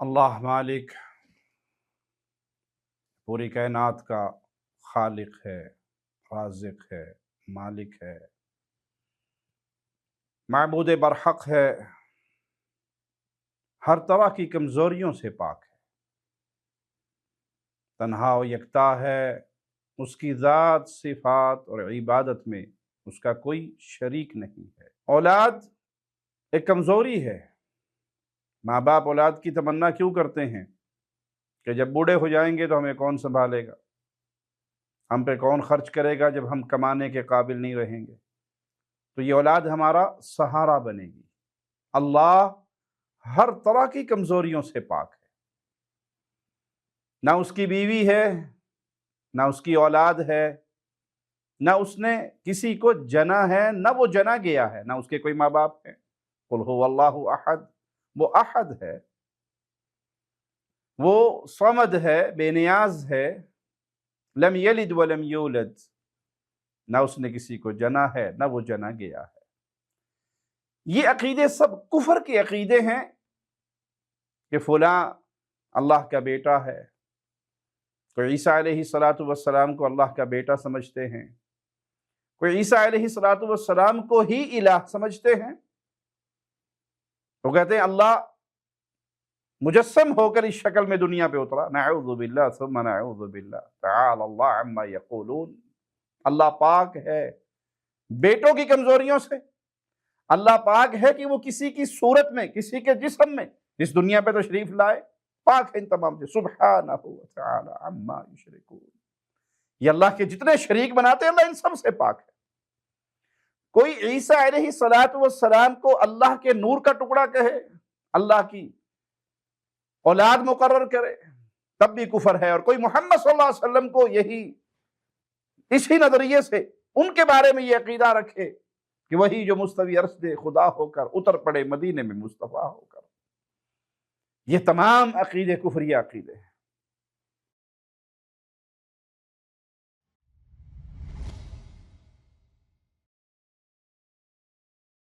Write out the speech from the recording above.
اللہ मालिक पूरी कायनात का खालिक है, राज़िक है, मालिक है, माबूद बरहक है, हर तरह की कमज़ोरियों से पाक है, तन्हा व यकता है, उसकी ज़ात सिफ़ात और इबादत में उसका कोई शरीक नहीं है। औलाद एक कमज़ोरी है। माँ बाप औलाद की तमन्ना क्यों करते हैं कि जब बूढ़े हो जाएंगे तो हमें कौन संभालेगा, हम पे कौन खर्च करेगा जब हम कमाने के काबिल नहीं रहेंगे। तो ये औलाद हमारा सहारा बनेगी। अल्लाह हर तरह की कमज़ोरियों से पाक है। ना उसकी बीवी है, ना उसकी औलाद है, ना उसने किसी को जना है, ना वो जना गया है, ना उसके कोई माँ बाप हैं। कुल हुवल्लाहु अहद, वो अहद है, वो समद है, बेनियाज है। लम यलिद वलम यूलद, ना उसने किसी को जना है, ना वो जना गया है। ये अकीदे सब कुफर के अकीदे हैं कि फलां अल्लाह का बेटा है। कोई ईसा अलैहिस्सलातु वस्सलाम को अल्लाह का बेटा समझते हैं, कोई ईसा अलैहिस्सलातु वस्सलाम को ही इलाह समझते हैं। वो कहते हैं अल्लाह मुजस्सम होकर इस शक्ल में दुनिया पे उतरा। नऊज़ु बिल्लाह सुम्मा नऊज़ु बिल्लाह तआला अल्लाह अम्मा यक़ूलून। अल्लाह पाक है बेटों की कमजोरियों से। अल्लाह पाक है कि वो किसी की सूरत में, किसी के जिस्म में इस दुनिया पे तशरीफ लाए। पाक है इन तमाम से। सुब्हानहू व तआला अम्मा युशरिकून। ये अल्लाह के जितने शरीक बनाते हैं, अल्लाह इन सब से पाक है। कोई ईसा अलैहिस्सलातु वस्सलाम को अल्लाह के नूर का टुकड़ा कहे, अल्लाह की औलाद मुकर्रर करे, तब भी कुफर है। और कोई मोहम्मद सल्लल्लाहु अलैहि वसल्लम को यही इसी नजरिए से उनके बारे में ये अकीदा रखे कि वही जो मुस्तवी अर्श खुदा होकर उतर पड़े मदीने में मुस्तफ़ा होकर। ये तमाम अकीदे कुफरी अकीदे हैं।